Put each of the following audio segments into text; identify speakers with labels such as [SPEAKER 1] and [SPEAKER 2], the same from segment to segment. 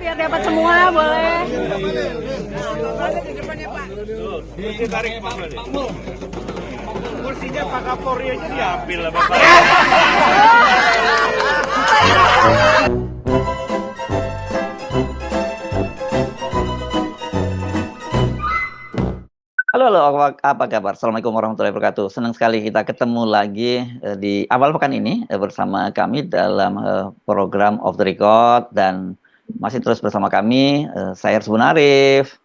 [SPEAKER 1] biar dapat semua, boleh.
[SPEAKER 2] Ditarik Pak Made. Kursinya Pak Kapolri aja diambil lah Bapak.
[SPEAKER 3] Halo, halo, apa kabar? Assalamualaikum warahmatullahi wabarakatuh. Senang sekali kita ketemu lagi di awal pekan ini bersama kami dalam program Off the Record, dan masih terus bersama kami, saya Rsubun Arif.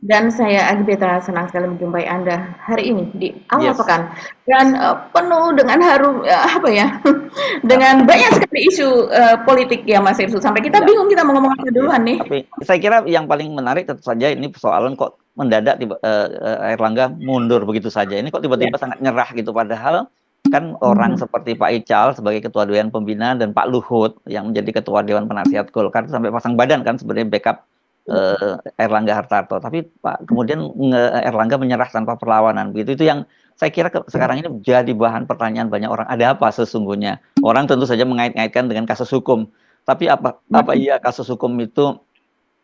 [SPEAKER 4] Dan saya Agibeta, senang sekali menjumpai Anda hari ini di awal
[SPEAKER 3] Yes.
[SPEAKER 4] pekan. Dan penuh dengan harum, apa ya, dengan banyak sekali isu politik ya Mas Irsu. Sampai kita
[SPEAKER 3] Ya.
[SPEAKER 4] bingung kita mau ngomong apa duluan nih.
[SPEAKER 3] Tapi saya kira yang paling menarik tentu saja ini persoalan kok mendadak Airlangga mundur begitu saja. Ini kok tiba-tiba sangat nyerah gitu, padahal kan orang seperti Pak Ical sebagai Ketua Dewan Pembina dan Pak Luhut yang menjadi Ketua Dewan Penasihat Golkar sampai pasang badan kan sebenarnya backup Airlangga Hartarto. Tapi kemudian Airlangga menyerah tanpa perlawanan begitu. Itu yang saya kira sekarang ini jadi bahan pertanyaan banyak orang, ada apa sesungguhnya? Orang tentu saja mengait-ngaitkan dengan kasus hukum. Tapi apa iya kasus hukum itu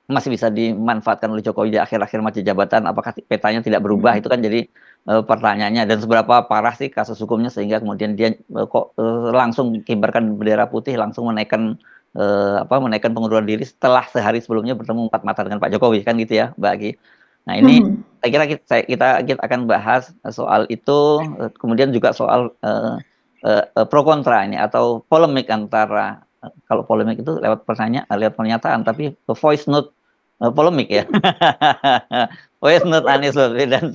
[SPEAKER 3] masih bisa dimanfaatkan oleh Jokowi di akhir-akhir masa jabatan? Apakah petanya tidak berubah? Itu kan jadi pertanyaannya. Dan seberapa parah sih kasus hukumnya sehingga kemudian dia kok langsung kibarkan bendera putih, langsung menaikkan pengunduran diri setelah sehari sebelumnya bertemu empat mata dengan Pak Jokowi, kan gitu ya, Mbak Agi. Nah ini saya kira kita akan bahas soal itu, kemudian juga soal pro kontra ini atau polemik antara, kalau polemik itu lewat pernyataan, tapi voice note polemik ya. Voice note Anies Baswedan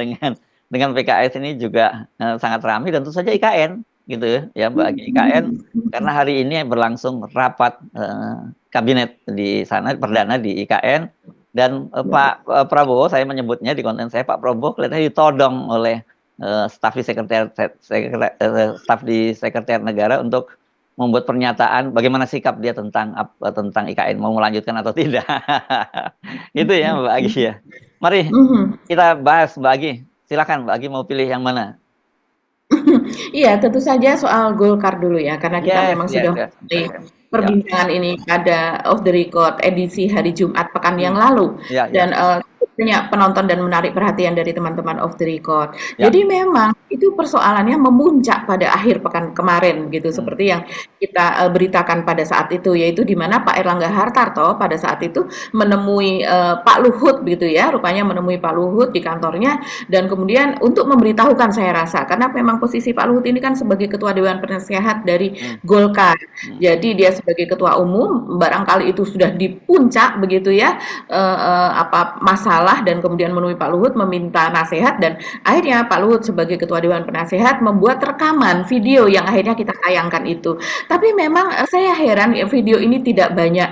[SPEAKER 3] dengan PKS ini juga sangat ramai, dan tentu saja IKN gitu ya bagi IKN, karena hari ini berlangsung rapat kabinet di sana perdana di IKN, dan Pak Prabowo, saya menyebutnya di konten saya, Pak Prabowo kelihatannya ditodong oleh staf di sekretariat negara untuk membuat pernyataan bagaimana sikap dia tentang IKN, mau melanjutkan atau tidak. Itu ya Mbak Agi ya. Mari kita bahas, Mbak Agi. Silakan Mbak Agi, mau pilih yang mana?
[SPEAKER 4] Iya, tentu saja soal Golkar dulu ya, karena kita memang sudah mulai perbincangan ini pada Off the Record edisi hari Jumat pekan yang lalu. Dan banyak penonton dan menarik perhatian dari teman-teman Off the Record. Jadi memang itu persoalannya memuncak pada akhir pekan kemarin gitu, seperti yang kita beritakan pada saat itu, yaitu di mana Pak Airlangga Hartarto pada saat itu menemui Pak Luhut gitu ya, rupanya menemui Pak Luhut di kantornya, dan kemudian untuk memberitahukan, saya rasa karena memang posisi Pak Luhut ini kan sebagai Ketua Dewan Penasehat dari Golkar, jadi dia sebagai Ketua Umum barangkali itu sudah di puncak begitu ya, masalah, dan kemudian menemui Pak Luhut meminta nasihat, dan akhirnya Pak Luhut sebagai Ketua Dewan Penasehat membuat rekaman video yang akhirnya kita tayangkan itu. Tapi memang saya heran video ini tidak banyak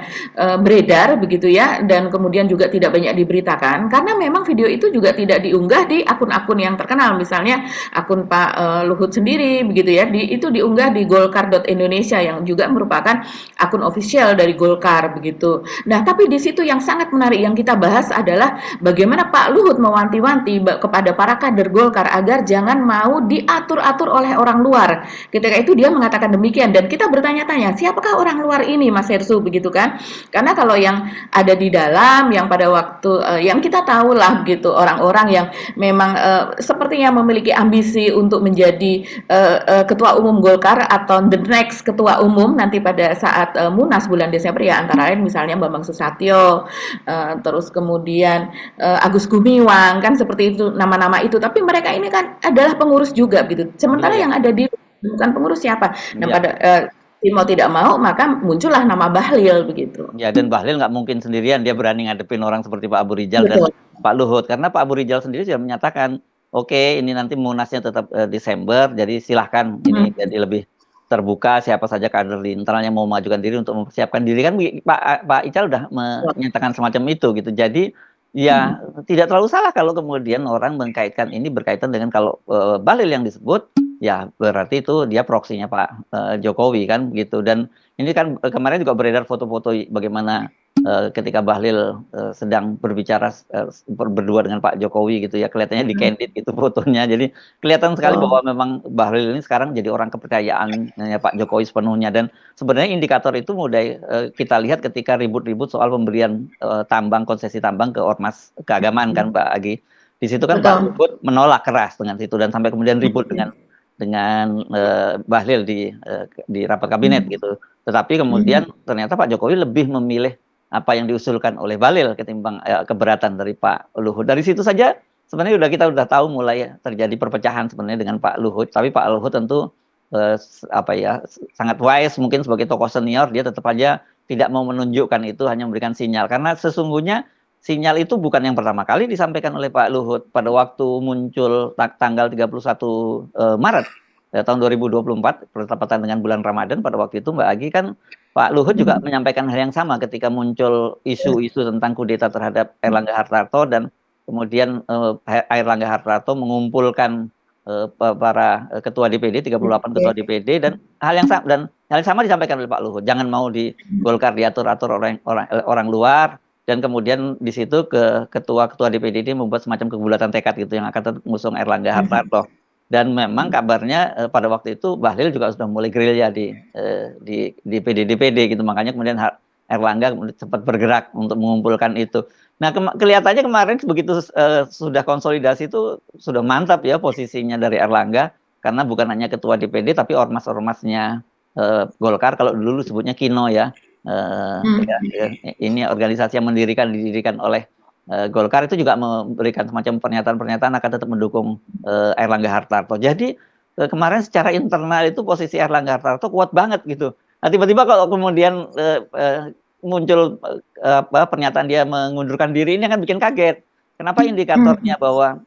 [SPEAKER 4] beredar begitu ya, dan kemudian juga tidak banyak diberitakan karena memang video itu juga tidak diunggah di akun-akun yang terkenal, misalnya akun Pak Luhut sendiri begitu ya, itu diunggah di golkar.indonesia yang juga merupakan akun official dari Golkar begitu. Nah, tapi di situ yang sangat menarik yang kita bahas adalah bagaimana Pak Luhut mewanti-wanti kepada para kader Golkar agar jangan mau diatur-atur oleh orang luar. Ketika itu dia mengatakan demikian, dan kita bertanya-tanya, siapakah orang luar ini Mas Hersu begitu kan? Karena kalau yang ada di dalam, yang pada waktu yang kita tahu lah gitu, orang-orang yang memang sepertinya memiliki ambisi untuk menjadi Ketua Umum Golkar atau the next Ketua Umum nanti pada saat Munas bulan Desember ya, antara lain misalnya Bambang Susatyo, terus kemudian Agus Gumiwang, kan seperti itu nama-nama itu. Tapi mereka ini kan adalah pengurus juga gitu. Sementara yang ada di bukan pengurus siapa. Nah pada mau tidak mau maka muncullah nama Bahlil begitu.
[SPEAKER 3] Ya, dan Bahlil nggak mungkin sendirian, dia berani ngadepin orang seperti Pak Abu Rizal dan Pak Luhut, karena Pak Abu Rizal sendiri sudah menyatakan oke, ini nanti Munasnya tetap Desember, jadi silahkan ini jadi lebih terbuka, siapa saja kader di internalnya mau mengajukan diri untuk mempersiapkan diri, kan Pak Ical udah menyatakan semacam itu gitu. Jadi ya tidak terlalu salah kalau kemudian orang mengkaitkan ini berkaitan dengan kalau Bahlil yang disebut, ya berarti itu dia proksinya Pak Jokowi kan gitu. Dan ini kan kemarin juga beredar foto-foto bagaimana ketika Bahlil sedang berbicara berdua dengan Pak Jokowi gitu ya, kelihatannya di candid gitu fotonya. Jadi kelihatan sekali bahwa memang Bahlil ini sekarang jadi orang kepercayaan Pak Jokowi sepenuhnya. Dan sebenarnya indikator itu mulai kita lihat ketika ribut-ribut soal pemberian konsesi tambang ke ormas keagamaan kan Pak Agi. Di situ kan Pak Luhut menolak keras dengan situ dan sampai kemudian ribut dengan Bahlil di rapat kabinet gitu. Tetapi kemudian ternyata Pak Jokowi lebih memilih apa yang diusulkan oleh Bahlil ketimbang keberatan dari Pak Luhut. Dari situ saja sebenarnya kita udah tahu mulai terjadi perpecahan sebenarnya dengan Pak Luhut. Tapi Pak Luhut tentu sangat wise mungkin sebagai tokoh senior, dia tetap aja tidak mau menunjukkan itu, hanya memberikan sinyal. Karena sesungguhnya sinyal itu bukan yang pertama kali disampaikan oleh Pak Luhut pada waktu muncul tanggal 31 Maret tahun 2024 bertepatan dengan bulan Ramadan. Pada waktu itu Mbak Agi kan Pak Luhut juga menyampaikan hal yang sama ketika muncul isu-isu tentang kudeta terhadap Airlangga Hartarto, dan kemudian Airlangga Hartarto mengumpulkan para ketua DPD, 38 ketua DPD, dan hal yang sama disampaikan oleh Pak Luhut. Jangan mau di Golkar diatur-atur orang luar, dan kemudian di situ ketua-ketua DPD ini membuat semacam kebulatan tekad gitu yang akan mengusung Airlangga Hartarto. Dan memang kabarnya pada waktu itu Bahlil juga sudah mulai gerilya di DPD gitu, makanya kemudian Airlangga sempat bergerak untuk mengumpulkan itu. Nah kelihatannya kemarin begitu sudah konsolidasi itu sudah mantap ya posisinya dari Airlangga, karena bukan hanya ketua DPD tapi ormas-ormasnya Golkar, kalau dulu sebutnya Kino ya. Ini organisasi yang didirikan oleh Golkar, itu juga memberikan semacam pernyataan-pernyataan akan tetap mendukung Airlangga Hartarto. Jadi kemarin secara internal itu posisi Airlangga Hartarto kuat banget gitu. Nah tiba-tiba kalau kemudian muncul pernyataan dia mengundurkan diri, ini akan bikin kaget. Kenapa indikatornya bahwa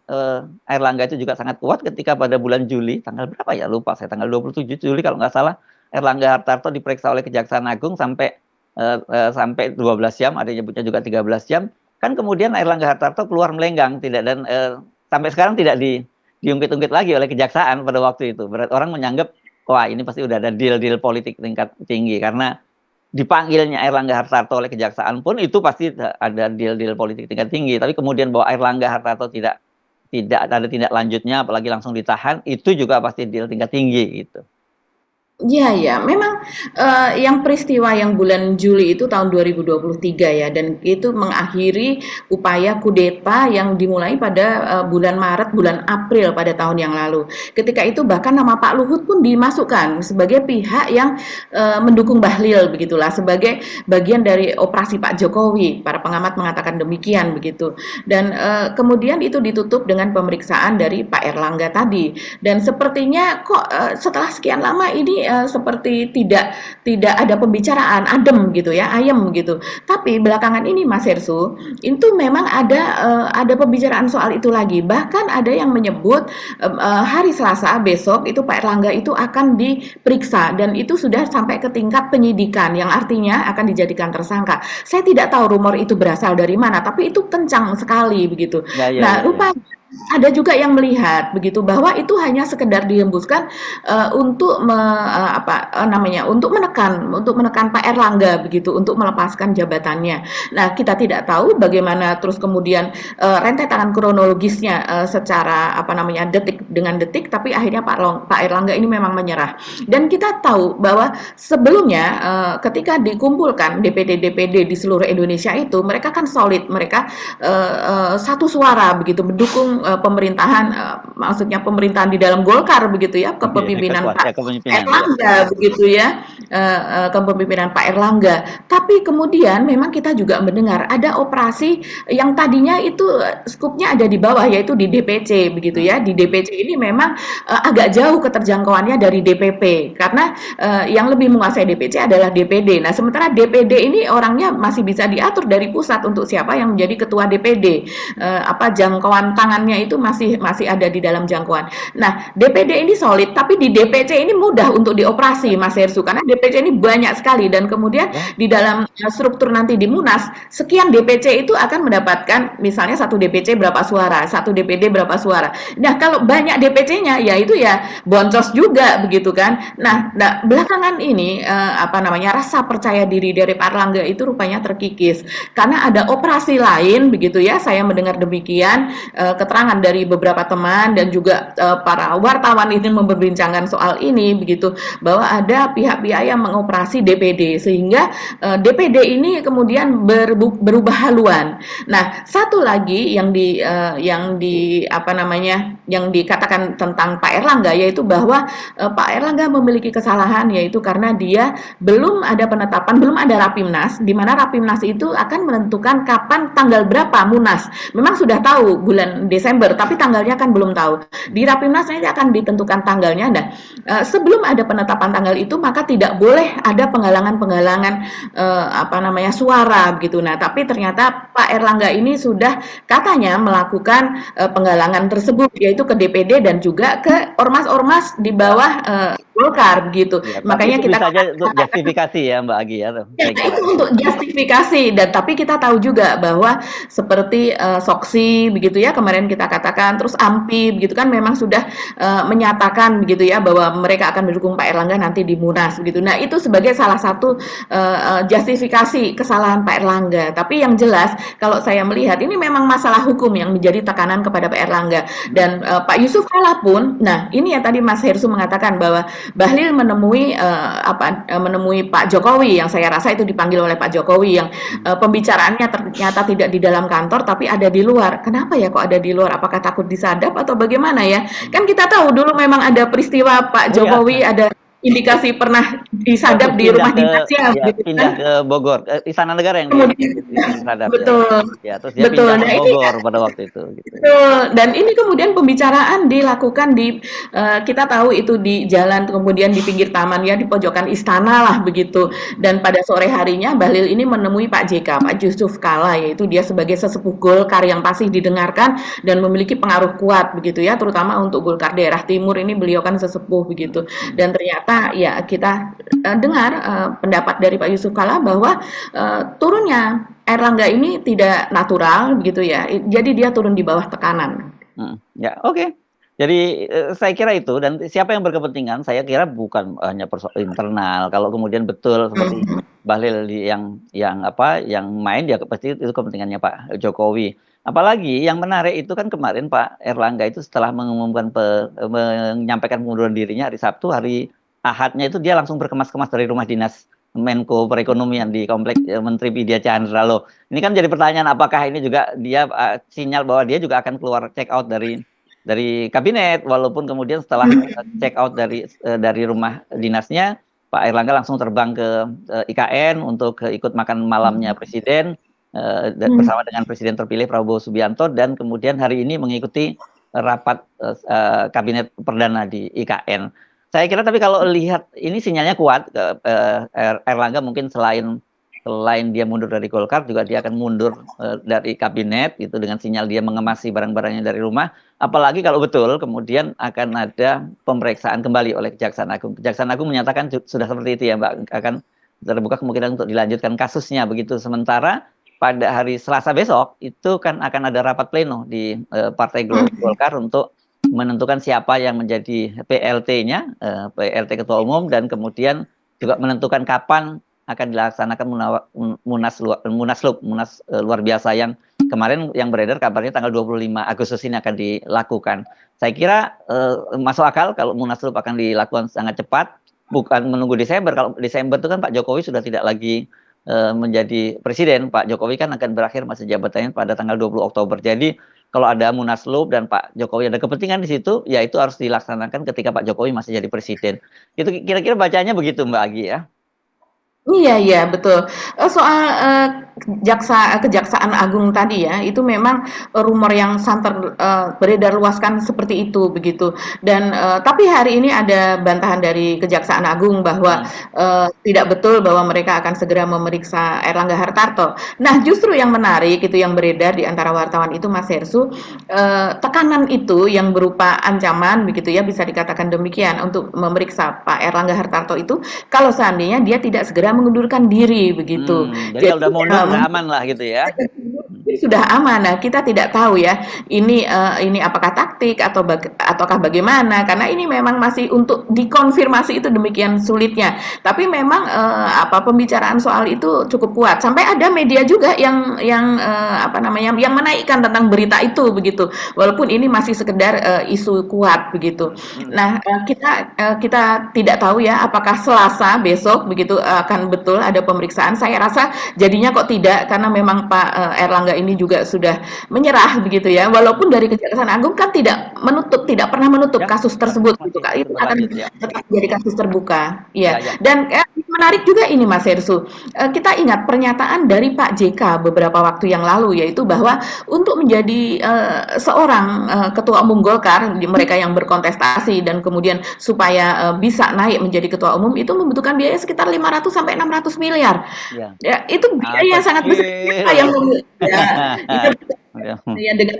[SPEAKER 3] Airlangga itu juga sangat kuat ketika pada bulan Juli, tanggal berapa ya lupa saya, tanggal 27 Juli kalau nggak salah, Airlangga Hartarto diperiksa oleh Kejaksaan Agung sampai 12 jam, ada yang nyebutnya juga 13 jam. Kan kemudian Airlangga Hartarto keluar melenggang, dan sampai sekarang tidak diungkit-ungkit lagi oleh kejaksaan pada waktu itu. Berarti orang menyanggap, wah ini pasti udah ada deal-deal politik tingkat tinggi, karena dipanggilnya Airlangga Hartarto oleh kejaksaan pun itu pasti ada deal-deal politik tingkat tinggi. Tapi kemudian bahwa Airlangga Hartarto tidak ada tindak lanjutnya, apalagi langsung ditahan, itu juga pasti deal tingkat tinggi gitu.
[SPEAKER 4] Iya ya, memang yang peristiwa yang bulan Juli itu tahun 2023 ya, dan itu mengakhiri upaya kudeta yang dimulai pada bulan Maret, bulan April pada tahun yang lalu. Ketika itu bahkan nama Pak Luhut pun dimasukkan sebagai pihak yang mendukung Bahlil begitulah, sebagai bagian dari operasi Pak Jokowi. Para pengamat mengatakan demikian begitu. Dan kemudian itu ditutup dengan pemeriksaan dari Pak Airlangga tadi. Dan sepertinya kok setelah sekian lama ini seperti tidak ada pembicaraan, adem gitu ya, ayem gitu. Tapi belakangan ini Mas Hersu, itu memang ada pembicaraan soal itu lagi. Bahkan ada yang menyebut hari Selasa besok itu Pak Airlangga itu akan diperiksa, dan itu sudah sampai ke tingkat penyidikan yang artinya akan dijadikan tersangka. Saya tidak tahu rumor itu berasal dari mana, tapi itu kencang sekali begitu. Rupanya ada juga yang melihat begitu bahwa itu hanya sekedar dihembuskan untuk untuk menekan Pak Airlangga begitu, untuk melepaskan jabatannya. Nah, kita tidak tahu bagaimana terus kemudian rentetan kronologisnya secara detik dengan detik, tapi akhirnya Pak Airlangga ini memang menyerah. Dan kita tahu bahwa sebelumnya ketika dikumpulkan DPD di seluruh Indonesia itu, mereka kan solid, mereka satu suara begitu mendukung pemerintahan, maksudnya pemerintahan di dalam Golkar begitu ya, kepemimpinan Pak Airlangga begitu ya, kepemimpinan Pak Airlangga. Tapi kemudian memang kita juga mendengar ada operasi yang tadinya itu skupnya ada di bawah, yaitu di DPC begitu ya. Di DPC ini memang agak jauh keterjangkauannya dari DPP, karena yang lebih menguasai DPC adalah DPD. Nah, sementara DPD ini orangnya masih bisa diatur dari pusat untuk siapa yang menjadi ketua DPD. Jangkauan tangannya itu masih ada di dalam jangkauan. Nah, DPD ini solid, tapi di DPC ini mudah untuk dioperasi, Mas Hersu, karena DPC ini banyak sekali dan kemudian di dalam struktur nanti di Munas sekian DPC itu akan mendapatkan misalnya satu DPC berapa suara, satu DPD berapa suara. Nah, kalau banyak DPC-nya ya itu ya boncos juga begitu kan. Nah, belakangan ini rasa percaya diri dari Pak Erlangga itu rupanya terkikis karena ada operasi lain begitu ya. Saya mendengar demikian keterangan dari beberapa teman dan juga para wartawan ini memperbincangkan soal ini begitu, bahwa ada pihak-pihak yang mengoperasi DPD sehingga DPD ini kemudian berubah haluan. Nah, satu lagi yang dikatakan tentang Pak Erlangga yaitu bahwa Pak Erlangga memiliki kesalahan, yaitu karena dia belum ada penetapan, belum ada Rapimnas, di mana Rapimnas itu akan menentukan kapan tanggal berapa Munas. Memang sudah tahu bulan Desember, tapi tanggalnya kan belum tahu. Di Rapimnas nanti akan ditentukan tanggalnya. Dan sebelum ada penetapan tanggal itu, maka tidak boleh ada penggalangan suara begitu. Nah, tapi ternyata Pak Erlangga ini sudah katanya melakukan penggalangan tersebut, yaitu ke DPD dan juga ke ormas-ormas di bawah Golkar begitu.
[SPEAKER 3] Ya,
[SPEAKER 4] makanya
[SPEAKER 3] itu
[SPEAKER 4] kita
[SPEAKER 3] saja untuk justifikasi ya Mbak Agi ya.
[SPEAKER 4] Ya, itu untuk justifikasi, dan tapi kita tahu juga bahwa seperti Soksi begitu ya, kemarin kita katakan, terus AMPI begitu kan memang sudah menyatakan begitu ya bahwa mereka akan mendukung Pak Erlangga nanti di Munas begitu. Nah, itu sebagai salah satu justifikasi kesalahan Pak Erlangga. Tapi yang jelas kalau saya melihat ini memang masalah hukum yang menjadi tekanan kepada Pak Erlangga, dan Pak Yusuf Kalla pun, nah ini yang tadi Mas Hersu mengatakan bahwa Bahlil menemui Pak Jokowi, yang saya rasa itu dipanggil oleh Pak Jokowi, yang pembicaraannya ternyata tidak di dalam kantor tapi ada di luar. Kenapa ya kok ada di luar? Apakah takut disadap atau bagaimana ya? Kan kita tahu dulu memang ada peristiwa Pak Jokowi ada indikasi pernah disadap di rumah dinasnya,
[SPEAKER 3] gitu pindah ke Bogor, Istana Negara yang disadap.
[SPEAKER 4] Betul.
[SPEAKER 3] Ya, terus dia pindah ke Bogor pada waktu itu. Gitu.
[SPEAKER 4] Betul. Dan ini kemudian pembicaraan dilakukan di kita tahu itu di jalan, kemudian di pinggir taman ya, di pojokan istana lah begitu. Dan pada sore harinya Bahlil ini menemui Pak JK, Pak Yusuf Kalla, yaitu dia sebagai sesepuh Golkar yang pasti didengarkan dan memiliki pengaruh kuat begitu ya, terutama untuk Golkar daerah timur ini beliau kan sesepuh begitu. Dan ternyata ya kita dengar pendapat dari Pak Yusuf Kalla bahwa turunnya Erlangga ini tidak natural begitu ya. Jadi dia turun di bawah tekanan.
[SPEAKER 3] Ya, oke. Jadi saya kira itu, dan siapa yang berkepentingan saya kira bukan hanya persoalan internal. Kalau kemudian betul seperti Bahlil yang main, dia pasti itu kepentingannya Pak Jokowi. Apalagi yang menarik itu kan kemarin Pak Erlangga itu setelah mengumumkan menyampaikan pengunduran dirinya hari Sabtu, hari Ahadnya itu dia langsung berkemas-kemas dari rumah dinas Menko Perekonomian di Komplek Menteri Widya Chandra loh. Ini kan jadi pertanyaan, apakah ini juga dia sinyal bahwa dia juga akan keluar check out dari kabinet, walaupun kemudian setelah check out dari rumah dinasnya Pak Erlangga langsung terbang ke IKN untuk ikut makan malamnya Presiden bersama dengan Presiden terpilih Prabowo Subianto, dan kemudian hari ini mengikuti rapat kabinet perdana di IKN. Saya kira tapi kalau lihat ini sinyalnya kuat, Erlangga mungkin selain dia mundur dari Golkar, juga dia akan mundur dari kabinet itu dengan sinyal dia mengemasi barang-barangnya dari rumah. Apalagi kalau betul kemudian akan ada pemeriksaan kembali oleh Kejaksaan Agung. Kejaksaan Agung menyatakan sudah seperti itu ya Mbak, akan terbuka kemungkinan untuk dilanjutkan kasusnya begitu. Sementara pada hari Selasa besok itu kan akan ada rapat pleno di Partai Golkar untuk menentukan siapa yang menjadi PLT-nya, PLT Ketua Umum, dan kemudian juga menentukan kapan akan dilaksanakan Munas luar biasa yang kemarin yang beredar kabarnya tanggal 25 Agustus ini akan dilakukan. Saya kira masuk akal kalau Munaslup akan dilakukan sangat cepat, bukan menunggu Desember. Kalau Desember itu kan Pak Jokowi sudah tidak lagi menjadi presiden. Pak Jokowi kan akan berakhir masa jabatannya pada tanggal 20 Oktober. Jadi kalau ada Munaslup dan Pak Jokowi ada kepentingan di situ, ya itu harus dilaksanakan ketika Pak Jokowi masih jadi presiden. Itu kira-kira bacanya begitu Mbak Agi ya?
[SPEAKER 4] Iya, betul. Soal Kejaksaan Agung tadi ya, itu memang rumor yang santer beredar luaskan seperti itu begitu. Dan tapi hari ini ada bantahan dari Kejaksaan Agung bahwa tidak betul bahwa mereka akan segera memeriksa Erlangga Hartarto. Nah, justru yang menarik itu yang beredar di antara wartawan itu Mas Hersu, tekanan itu yang berupa ancaman begitu ya, bisa dikatakan demikian untuk memeriksa Pak Erlangga Hartarto itu kalau seandainya dia tidak segera mengundurkan diri begitu.
[SPEAKER 3] Jadi kalau udah mundur udah aman lah gitu ya.
[SPEAKER 4] Sudah aman. Nah, kita tidak tahu ya ini apakah taktik ataukah bagaimana, karena ini memang masih untuk dikonfirmasi, itu demikian sulitnya. Tapi memang pembicaraan soal itu cukup kuat sampai ada media juga yang yang menaikkan tentang berita itu begitu, walaupun ini masih sekedar isu kuat begitu. Nah, kita tidak tahu ya apakah Selasa besok begitu akan betul ada pemeriksaan. Saya rasa jadinya kok tidak, karena memang Pak Erlangga ini juga sudah menyerah begitu ya, walaupun dari Kejaksaan Agung kan tidak pernah menutup kasus tersebut gitu, itu akan tetap menjadi kasus terbuka ya. Dan menarik juga ini Mas Hersu, kita ingat pernyataan dari Pak JK beberapa waktu yang lalu, yaitu bahwa untuk menjadi seorang ketua umum Golkar, mereka yang berkontestasi dan kemudian supaya bisa naik menjadi ketua umum itu membutuhkan biaya sekitar 500 sampai 600 miliar. Ya, itu biaya yang sangat besar yang ya dengan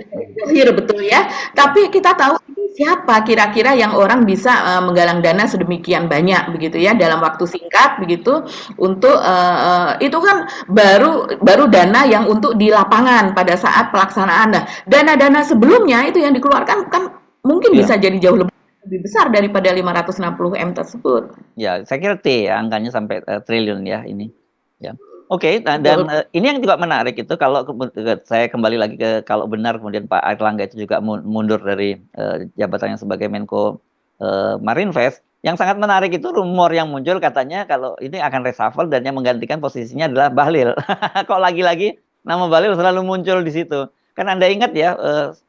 [SPEAKER 4] betul ya. Tapi kita tahu siapa kira-kira yang orang bisa menggalang dana sedemikian banyak begitu ya dalam waktu singkat begitu untuk itu kan baru dana yang untuk di lapangan pada saat pelaksanaan. Nah, dana-dana sebelumnya itu yang dikeluarkan kan mungkin bisa jadi jauh lebih besar daripada 560 M tersebut.
[SPEAKER 3] Ya, saya kira ya angkanya sampai triliun ya ini. Ya. Oke, nah, dan ini yang juga menarik itu kalau saya kembali lagi ke kalau benar kemudian Pak Erlangga itu juga mundur dari jabatannya sebagai Menko Marinvest, yang sangat menarik itu rumor yang muncul katanya kalau ini akan reshuffle dan yang menggantikan posisinya adalah Bahlil. Kok lagi-lagi nama Bahlil selalu muncul di situ. Kan Anda ingat ya,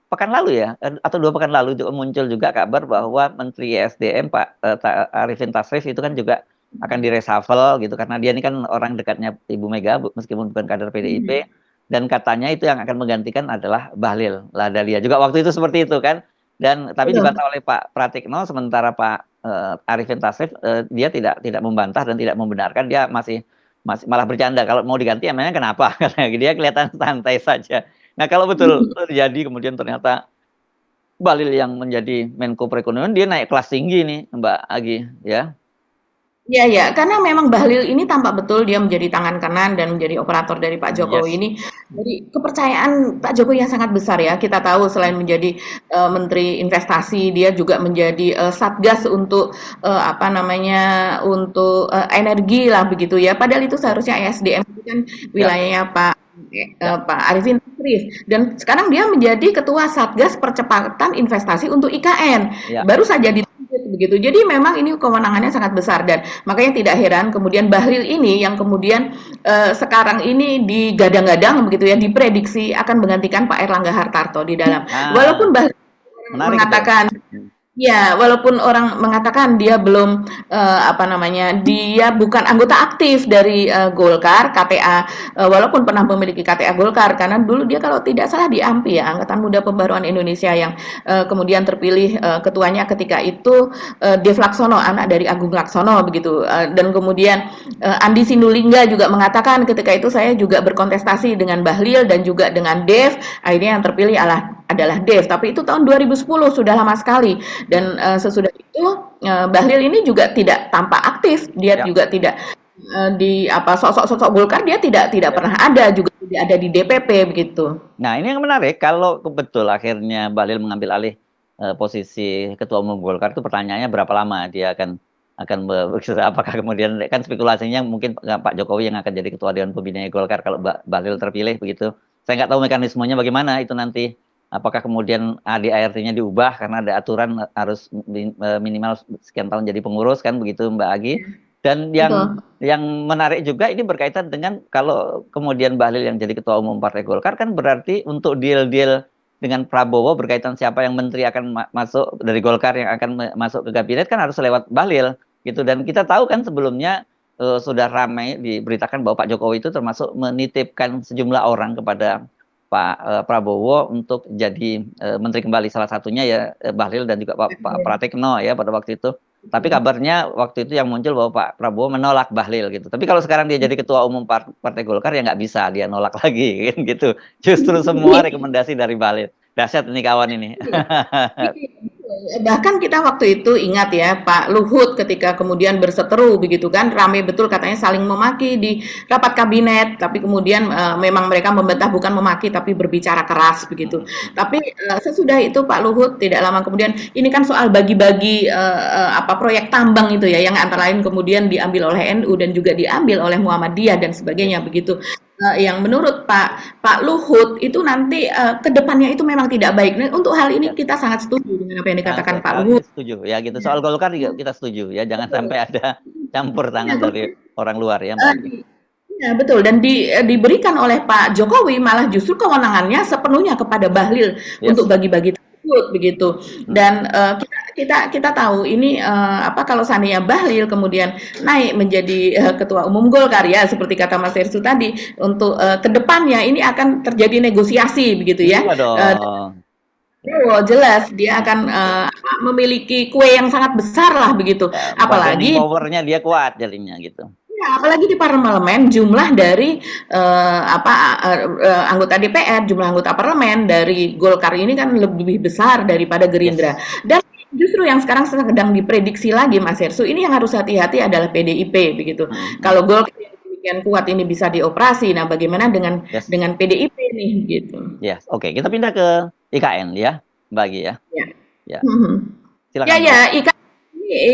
[SPEAKER 3] pekan lalu ya, atau 2 pekan lalu juga muncul juga kabar bahwa Menteri SDM Pak Arifin Tasrif itu kan juga akan direshuffle gitu, karena dia ini kan orang dekatnya Ibu Mega meskipun bukan kader PDIP, dan katanya itu yang akan menggantikan adalah Bahlil Lahadalia. Juga waktu itu seperti itu kan, dan tapi dibantah oleh Pak Pratikno, sementara Pak Arifin Tasrif dia tidak membantah dan tidak membenarkan, dia masih malah bercanda kalau mau diganti emangnya kenapa, karena dia kelihatan santai saja. Nah, kalau betul terjadi kemudian ternyata Bahlil yang menjadi Menko Perekonomian, dia naik kelas tinggi nih Mbak Agi ya.
[SPEAKER 4] Iya ya, karena memang Bahlil ini tampak betul dia menjadi tangan kanan dan menjadi operator dari Pak Jokowi ini. Jadi kepercayaan Pak Jokowi yang sangat besar ya. Kita tahu selain menjadi Menteri Investasi, dia juga menjadi Satgas untuk untuk energi lah begitu ya. Padahal itu seharusnya SDM itu kan wilayahnya Pak Arifin Tasrif, dan sekarang dia menjadi ketua Satgas Percepatan Investasi untuk IKN. Baru saja begitu. Jadi memang ini kewenangannya sangat besar, dan makanya tidak heran kemudian Bahlil ini yang kemudian sekarang ini digadang-gadang begitu ya, diprediksi akan menggantikan Pak Erlangga Hartarto di dalam. Walaupun Bahlil mengatakan ya, walaupun orang mengatakan dia belum dia bukan anggota aktif dari Golkar, KTA, walaupun pernah memiliki KTA Golkar, karena dulu dia kalau tidak salah di AMPI ya, Angkatan Muda Pembaruan Indonesia, yang kemudian terpilih ketuanya ketika itu Dev Laksono, anak dari Agung Laksono begitu. Dan kemudian Andi Sindulingga juga mengatakan ketika itu saya juga berkontestasi dengan Bahlil dan juga dengan Dev, akhirnya yang terpilih adalah Dev, tapi itu tahun 2010, sudah lama sekali. Dan sesudah itu Bahlil ini juga tidak tampak aktif, dia juga tidak di sosok-sosok Golkar, dia tidak pernah ada, juga tidak ada di DPP begitu.
[SPEAKER 3] Nah, ini yang menarik, kalau betul akhirnya Bahlil mengambil alih posisi ketua umum Golkar, itu pertanyaannya berapa lama dia akan apakah kemudian kan spekulasinya mungkin Pak Jokowi yang akan jadi ketua Dewan Pembina Golkar kalau Bahlil terpilih begitu. Saya nggak tahu mekanismenya bagaimana itu nanti. Apakah kemudian ADART-nya diubah karena ada aturan harus minimal sekian tahun jadi pengurus kan begitu Mbak Agi. Dan yang menarik juga ini berkaitan dengan kalau kemudian Bahlil yang jadi ketua umum Partai Golkar, kan berarti untuk deal-deal dengan Prabowo berkaitan siapa yang menteri akan masuk dari Golkar yang akan masuk ke kabinet kan harus lewat Bahlil gitu. Dan kita tahu kan sebelumnya sudah ramai diberitakan bahwa Pak Jokowi itu termasuk menitipkan sejumlah orang kepada Pak Prabowo untuk jadi menteri kembali, salah satunya ya Bahlil dan juga Pak Pratikno ya pada waktu itu. Tapi kabarnya waktu itu yang muncul bahwa Pak Prabowo menolak Bahlil gitu. Tapi kalau sekarang dia jadi ketua umum Partai Golkar ya nggak bisa dia nolak lagi kan gitu. Justru semua rekomendasi dari Bahlil. Dahsyat ini kawan ini.
[SPEAKER 4] Bahkan kita waktu itu ingat ya Pak Luhut ketika kemudian berseteru begitu kan, rame betul katanya saling memaki di rapat kabinet, tapi kemudian memang mereka membantah bukan memaki tapi berbicara keras begitu. Tapi sesudah itu Pak Luhut tidak lama kemudian, ini kan soal bagi-bagi proyek tambang itu ya, yang antara lain kemudian diambil oleh NU dan juga diambil oleh Muhammadiyah dan sebagainya begitu. Yang menurut Pak Luhut itu nanti ke depannya itu memang tidak baik. Nah, untuk hal ini kita sangat setuju dengan apa yang dikatakan Pak Luhut.
[SPEAKER 3] Setuju ya gitu. Soal Golkar juga kita setuju ya, jangan sampai ada campur tangan dari orang luar ya Mbak.
[SPEAKER 4] Ya betul, dan diberikan oleh Pak Jokowi malah justru kewenangannya sepenuhnya kepada Bahlil untuk bagi-bagi begitu. Dan kita tahu ini kalau seandainya Bahlil kemudian naik menjadi ketua umum Golkar ya seperti kata Mas Hersu tadi, untuk kedepannya ini akan terjadi negosiasi begitu ya. Jelas dia akan memiliki kue yang sangat besar lah begitu. Apalagi
[SPEAKER 3] powernya dia kuat jadinya gitu.
[SPEAKER 4] Ya, apalagi di parlemen jumlah dari anggota DPR, jumlah anggota parlemen dari Golkar ini kan lebih besar daripada Gerindra. Dan justru yang sekarang sedang diprediksi lagi Mas Hersu, ini yang harus hati-hati adalah PDIP begitu. Kalau Golkar yang demikian kuat ini bisa dioperasi, nah bagaimana dengan PDIP nih gitu.
[SPEAKER 3] Yes, oke. Kita pindah ke IKN ya, Mbak Gi ya. Ya.
[SPEAKER 4] Silakan. Ya,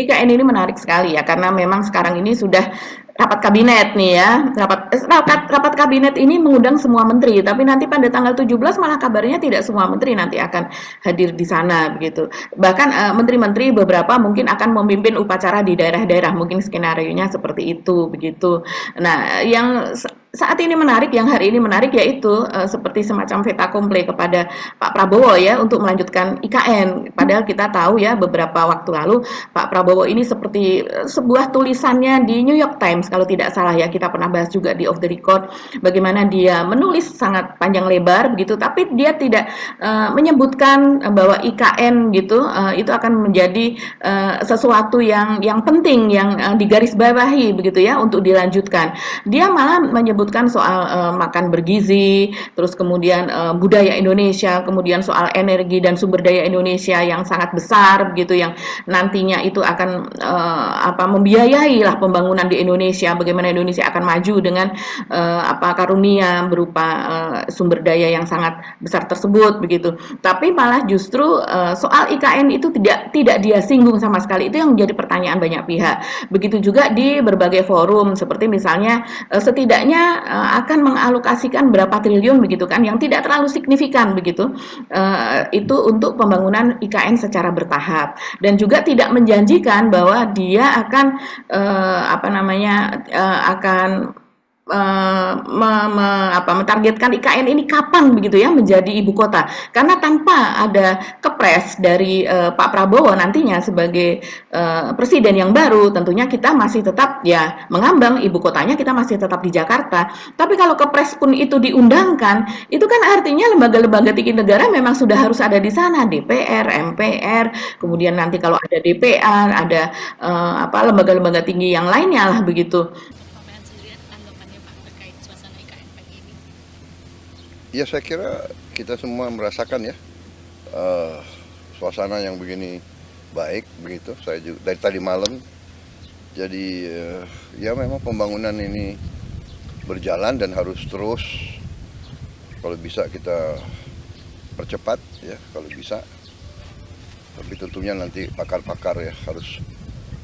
[SPEAKER 4] IKN ini menarik sekali ya, karena memang sekarang ini sudah rapat kabinet nih ya. Rapat kabinet ini mengundang semua menteri, tapi nanti pada tanggal 17 malah kabarnya tidak semua menteri nanti akan hadir di sana begitu. Bahkan menteri-menteri beberapa mungkin akan memimpin upacara di daerah-daerah, mungkin skenarionya seperti itu begitu. Nah, yang saat ini menarik, yang hari ini menarik yaitu seperti semacam fait accompli kepada Pak Prabowo ya untuk melanjutkan IKN. Padahal kita tahu ya beberapa waktu lalu Pak Prabowo ini seperti sebuah tulisannya di New York Times kalau tidak salah ya, kita pernah bahas juga di Off the Record bagaimana dia menulis sangat panjang lebar begitu, tapi dia tidak menyebutkan bahwa IKN gitu itu akan menjadi sesuatu yang penting yang digarisbawahi begitu ya untuk dilanjutkan. Dia malah menyebutkan soal makan bergizi, terus kemudian budaya Indonesia, kemudian soal energi dan sumber daya Indonesia yang sangat besar begitu, yang nantinya itu akan membiayai lah pembangunan di Indonesia, bagaimana Indonesia akan maju dengan karunia berupa sumber daya yang sangat besar tersebut begitu. Tapi malah justru soal IKN itu tidak dia singgung sama sekali. Itu yang menjadi pertanyaan banyak pihak. Begitu juga di berbagai forum seperti misalnya setidaknya akan mengalokasikan berapa triliun begitu kan, yang tidak terlalu signifikan begitu, itu untuk pembangunan IKN secara bertahap, dan juga tidak menjanjikan bahwa dia akan mentargetkan IKN ini kapan begitu ya menjadi ibu kota, karena tanpa ada kepres dari Pak Prabowo nantinya sebagai presiden yang baru, tentunya kita masih tetap ya mengambang ibu kotanya, kita masih tetap di Jakarta. Tapi kalau kepres pun itu diundangkan, itu kan artinya lembaga-lembaga tinggi negara memang sudah harus ada di sana, DPR, MPR, kemudian nanti kalau ada DPR, ada lembaga-lembaga tinggi yang lainnya lah begitu.
[SPEAKER 1] Ya saya kira kita semua merasakan ya suasana yang begini baik begitu. Saya juga dari tadi malam, jadi ya memang pembangunan ini berjalan dan harus terus, kalau bisa kita percepat ya kalau bisa. Tapi tentunya nanti pakar-pakar ya harus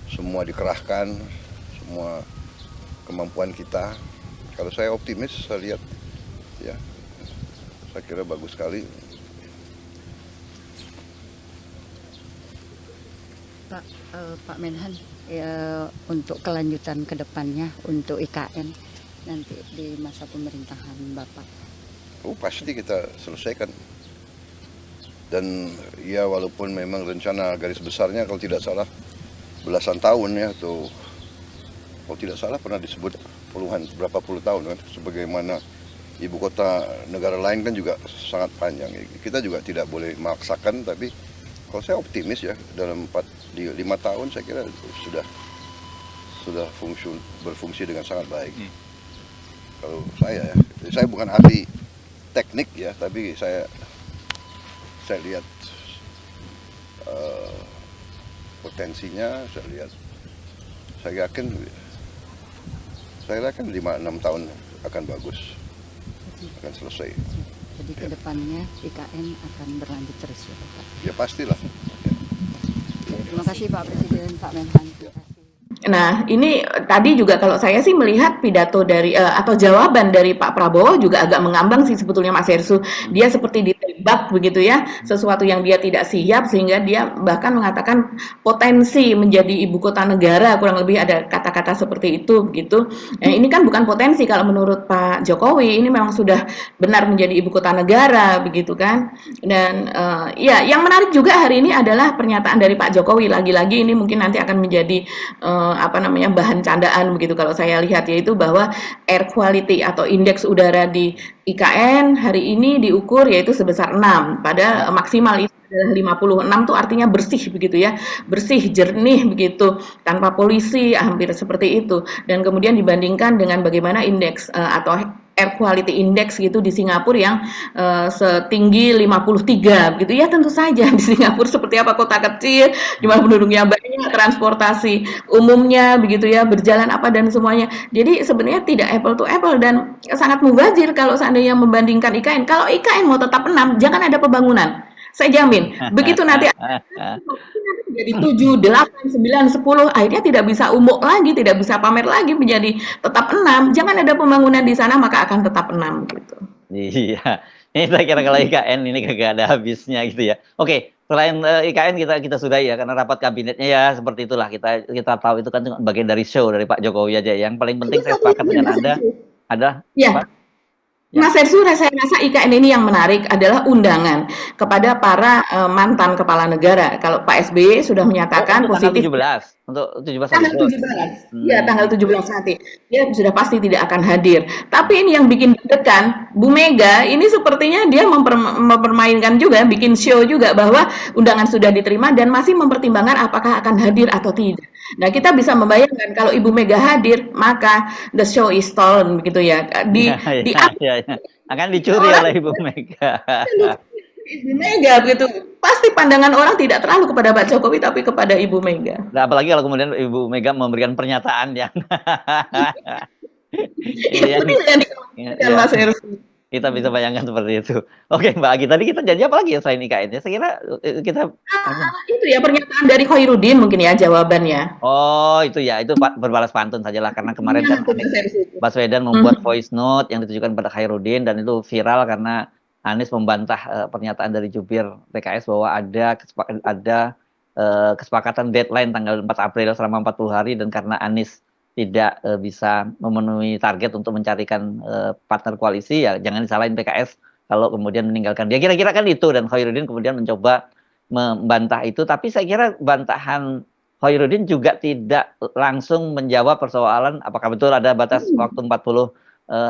[SPEAKER 1] semua dikerahkan, semua kemampuan kita. Kalau saya optimis, saya lihat ya. Saya kira bagus sekali.
[SPEAKER 5] Pak Menhan, ya, untuk kelanjutan ke depannya untuk IKN nanti di masa pemerintahan Bapak.
[SPEAKER 1] Pasti kita selesaikan. Dan ya walaupun memang rencana garis besarnya kalau tidak salah belasan tahun ya, atau kalau tidak salah pernah disebut berapa puluh tahun kan, sebagaimana ibu kota negara lain kan juga sangat panjang. Kita juga tidak boleh memaksakan, tapi kalau saya optimis ya, dalam 5 tahun saya kira sudah berfungsi dengan sangat baik. Kalau saya bukan ahli teknik ya, tapi saya lihat potensinya, saya yakin 5-6 tahun akan bagus, akan selesai.
[SPEAKER 5] Jadi kedepannya IKN akan berlanjut terus ya Pak?
[SPEAKER 1] Ya pastilah.
[SPEAKER 5] Terima kasih Pak Presiden, Pak Menhan.
[SPEAKER 4] Nah, ini tadi juga kalau saya sih melihat pidato dari atau jawaban dari Pak Prabowo juga agak mengambang sih sebetulnya Mas Hersu. Dia seperti ditebak begitu ya, sesuatu yang dia tidak siap sehingga dia bahkan mengatakan potensi menjadi ibu kota negara, kurang lebih ada kata-kata seperti itu begitu. Ini kan bukan potensi kalau menurut Pak Jokowi, ini memang sudah benar menjadi ibu kota negara begitu kan. Dan ya yang menarik juga hari ini adalah pernyataan dari Pak Jokowi, lagi-lagi ini mungkin nanti akan menjadi bahan candaan begitu kalau saya lihat, yaitu bahwa air quality atau indeks udara di IKN hari ini diukur yaitu sebesar 6, pada maksimal itu adalah 56 tuh artinya bersih begitu ya, bersih, jernih begitu, tanpa polusi, hampir seperti itu. Dan kemudian dibandingkan dengan bagaimana indeks atau air quality index gitu di Singapura yang setinggi 53 gitu ya. Tentu saja di Singapura seperti apa, kota kecil di mana penduduknya banyak, transportasi umumnya begitu ya, berjalan apa dan semuanya. Jadi sebenarnya tidak apple to apple dan sangat mubazir kalau seandainya membandingkan IKN. Kalau IKN mau tetap 6, jangan ada pembangunan. Saya jamin, begitu nanti jadi 7, 8, 9, 10, akhirnya tidak bisa umuk lagi, tidak bisa pamer lagi, menjadi tetap 6. Jangan ada pembangunan di sana, maka akan tetap 6 gitu.
[SPEAKER 3] Iya, ini saya kira kalau IKN ini kagak ada habisnya gitu ya. Oke, selain IKN kita sudah ya, karena rapat kabinetnya ya seperti itulah, kita tahu itu kan bagian dari show dari Pak Jokowi aja. Yang paling penting saya sepakat dengan Anda adalah
[SPEAKER 4] ya. Mas Hersu, saya rasa IKN ini yang menarik adalah undangan kepada para mantan kepala negara. Kalau Pak SBY sudah menyatakan positif.
[SPEAKER 3] Untuk 17
[SPEAKER 4] tanggal 17. Ya, tanggal 17 nanti. Dia sudah pasti tidak akan hadir. Tapi ini yang bikin deg-degan, Bu Mega ini sepertinya dia mempermainkan juga, bikin show juga bahwa undangan sudah diterima dan masih mempertimbangkan apakah akan hadir atau tidak. Nah, kita bisa membayangkan kalau Ibu Mega hadir, maka the show is stolen begitu ya.
[SPEAKER 3] Akan dicuri oleh Ibu Mega.
[SPEAKER 4] Ibu Mega begitu. Pasti pandangan orang tidak terlalu kepada Pak Jokowi tapi kepada Ibu Mega.
[SPEAKER 3] Nah, apalagi kalau kemudian Ibu Mega memberikan pernyataan yang
[SPEAKER 4] Mas Hersu.
[SPEAKER 3] Kita bisa bayangkan seperti itu. Oke, Mbak Agi, tadi kita janji apa lagi ya selain IKN? Saya kira kita
[SPEAKER 4] itu ya pernyataan dari Khairuddin mungkin ya jawabannya.
[SPEAKER 3] Oh, itu ya, itu berbalas pantun sajalah karena kemarin kan Baswedan membuat voice note yang ditujukan pada Khairuddin dan itu viral karena Anies membantah pernyataan dari jubir PKS bahwa ada kesepakatan deadline tanggal 4 April selama 40 hari dan karena Anies tidak bisa memenuhi target untuk mencarikan partner koalisi, ya jangan disalahin PKS kalau kemudian meninggalkan dia. Kira-kira kan itu, dan Khairuddin kemudian mencoba membantah itu, tapi saya kira bantahan Khairuddin juga tidak langsung menjawab persoalan apakah betul ada batas waktu 40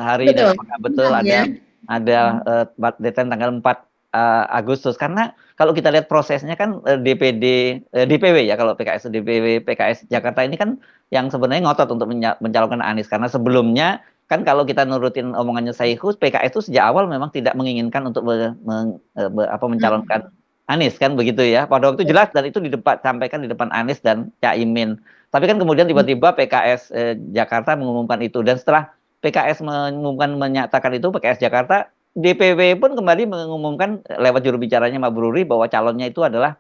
[SPEAKER 3] hari dan apakah betul ada deadline tanggal 4 Agustus. Karena kalau kita lihat prosesnya kan DPW ya, kalau DPW PKS Jakarta ini kan yang sebenarnya ngotot untuk mencalonkan Anies, karena sebelumnya kan kalau kita nurutin omongannya Saihu, PKS itu sejak awal memang tidak menginginkan untuk mencalonkan Anies kan begitu ya. Pada waktu jelas dan itu sampaikan di depan Anies dan Caimin. Tapi kan kemudian tiba-tiba PKS Jakarta mengumumkan itu, dan setelah PKS menyatakan itu, PKS Jakarta, DPW pun kembali mengumumkan lewat juru bicaranya Mabruri bahwa calonnya itu adalah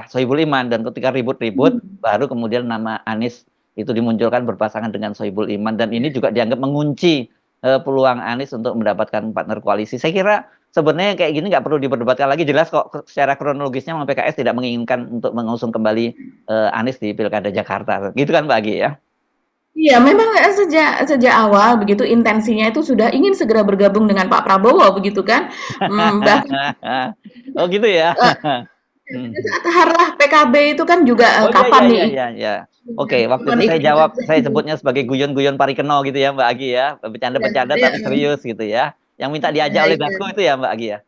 [SPEAKER 3] Sohibul Iman, dan ketika ribut-ribut baru kemudian nama Anies itu dimunculkan berpasangan dengan Sohibul Iman, dan ini juga dianggap mengunci peluang Anies untuk mendapatkan partner koalisi. Saya kira sebenarnya kayak gini nggak perlu diperdebatkan lagi, jelas kok secara kronologisnya memang PKS tidak menginginkan untuk mengusung kembali Anies di Pilkada Jakarta, gitu kan Pak Agi ya?
[SPEAKER 4] Iya, memang sejak awal begitu intensinya itu sudah ingin segera bergabung dengan Pak Prabowo begitu kan.
[SPEAKER 3] Oh gitu ya.
[SPEAKER 4] Saat harlah PKB itu kan juga kapan nih?
[SPEAKER 3] Iya. Oke, waktu itu saya jawab, saya sebutnya sebagai guyon-guyon parikeno gitu ya Mbak Agi ya, bercanda-bercanda tapi serius gitu ya. Yang minta diajak oleh Dasko itu ya Mbak Agi ya?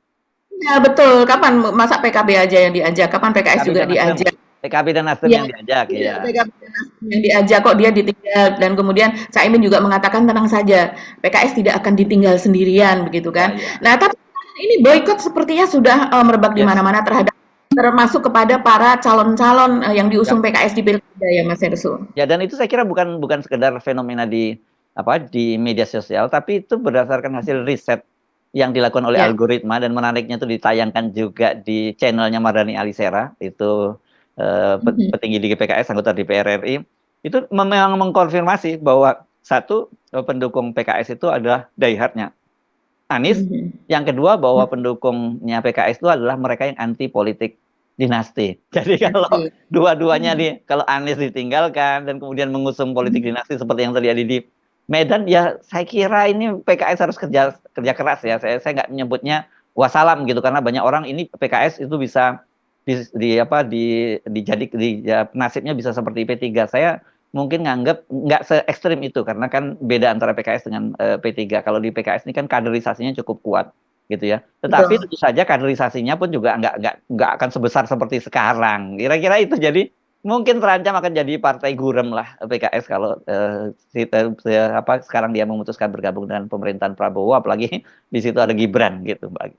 [SPEAKER 4] Iya betul, kapan masa PKB aja yang diajak, kapan PKS
[SPEAKER 3] PKB
[SPEAKER 4] juga
[SPEAKER 3] dan Nasdem,
[SPEAKER 4] diajak.
[SPEAKER 3] PKB dan Nasdem
[SPEAKER 4] Iya,
[SPEAKER 3] yang diajak
[SPEAKER 4] iya,
[SPEAKER 3] ya.
[SPEAKER 4] PKB dan Nasdem yang diajak kok dia ditinggal, dan kemudian Caimin juga mengatakan tenang saja, PKS tidak akan ditinggal sendirian begitu kan. Nah, tapi ini boykot sepertinya sudah merebak di mana-mana termasuk kepada para calon-calon yang diusung PKS di Pilkada ya Mas Hersul.
[SPEAKER 3] Ya, dan itu saya kira bukan sekedar fenomena di media sosial, tapi itu berdasarkan hasil riset yang dilakukan oleh algoritma, dan menariknya itu ditayangkan juga di channelnya Mardhani Alisera, itu petinggi di PKS, anggota DPR RI, itu memang mengkonfirmasi bahwa satu, pendukung PKS itu adalah diehardnya Anies, yang kedua bahwa pendukungnya PKS itu adalah mereka yang anti politik dinasti. Jadi kalau dua-duanya kalau Anies ditinggalkan dan kemudian mengusung politik dinasti seperti yang terjadi di Medan, ya saya kira ini PKS harus kerja keras ya. Saya nggak menyebutnya wassalam gitu, karena banyak orang ini PKS itu bisa nasibnya bisa seperti P3. Saya mungkin nganggap nggak se ekstrim itu, karena kan beda antara PKS dengan P3. Kalau di PKS ini kan kaderisasinya cukup kuat gitu ya. Tetapi tentu saja kaderisasinya pun juga nggak akan sebesar seperti sekarang. Kira-kira itu, jadi mungkin terancam akan jadi partai gurem lah PKS kalau sekarang dia memutuskan bergabung dengan pemerintahan Prabowo, apalagi di situ ada Gibran gitu, Mbak.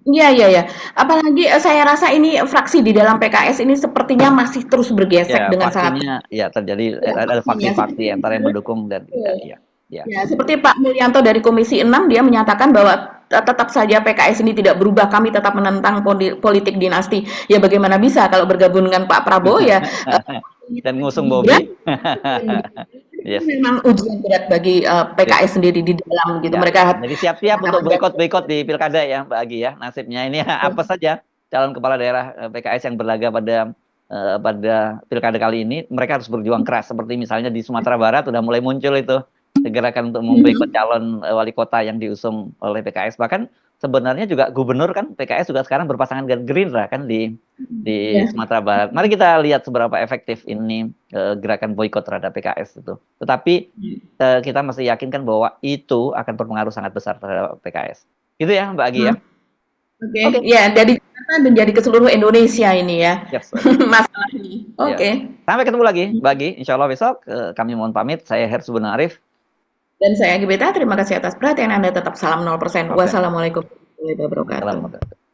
[SPEAKER 4] Iya. Apalagi saya rasa ini fraksi di dalam PKS ini sepertinya masih terus bergesek dengan sangat.
[SPEAKER 3] Ya, terjadi ada faksi-faksi antara yang mendukung dan tidak.
[SPEAKER 4] Ya, seperti Pak Mulyanto dari Komisi 6, dia menyatakan bahwa tetap saja PKS ini tidak berubah, kami tetap menentang politik dinasti. Ya bagaimana bisa kalau bergabung dengan Pak Prabowo ya
[SPEAKER 3] dan ngusung Bobi.
[SPEAKER 4] Memang ujian berat bagi PKS sendiri di dalam gitu. Mereka
[SPEAKER 3] jadi siap-siap untuk boikot di pilkada ya Mbak Agi ya. Nasibnya ini apa saja calon kepala daerah PKS yang berlaga pada pilkada kali ini, mereka harus berjuang keras. Seperti misalnya di Sumatera Barat sudah mulai muncul itu gerakan untuk memboikot calon wali kota yang diusung oleh PKS. Bahkan sebenarnya juga gubernur kan PKS juga sekarang berpasangan dengan Gerindra kan di Sumatera Barat. Mari kita lihat seberapa efektif ini gerakan boikot terhadap PKS itu. Tetapi kita masih yakinkan bahwa itu akan berpengaruh sangat besar terhadap PKS. Itu ya Mbak Agi ya.
[SPEAKER 4] Oke. Ya, dari Jakarta dan jadi ke seluruh Indonesia ini ya. Masalah ini. Oke.
[SPEAKER 3] Sampai ketemu lagi Mbak Agi. Insya Allah besok kami mohon pamit. Saya Hersu Benarif.
[SPEAKER 4] Dan saya Agi Beta, terima kasih atas perhatian Anda. Tetap salam 0%. Wassalamualaikum warahmatullahi wabarakatuh.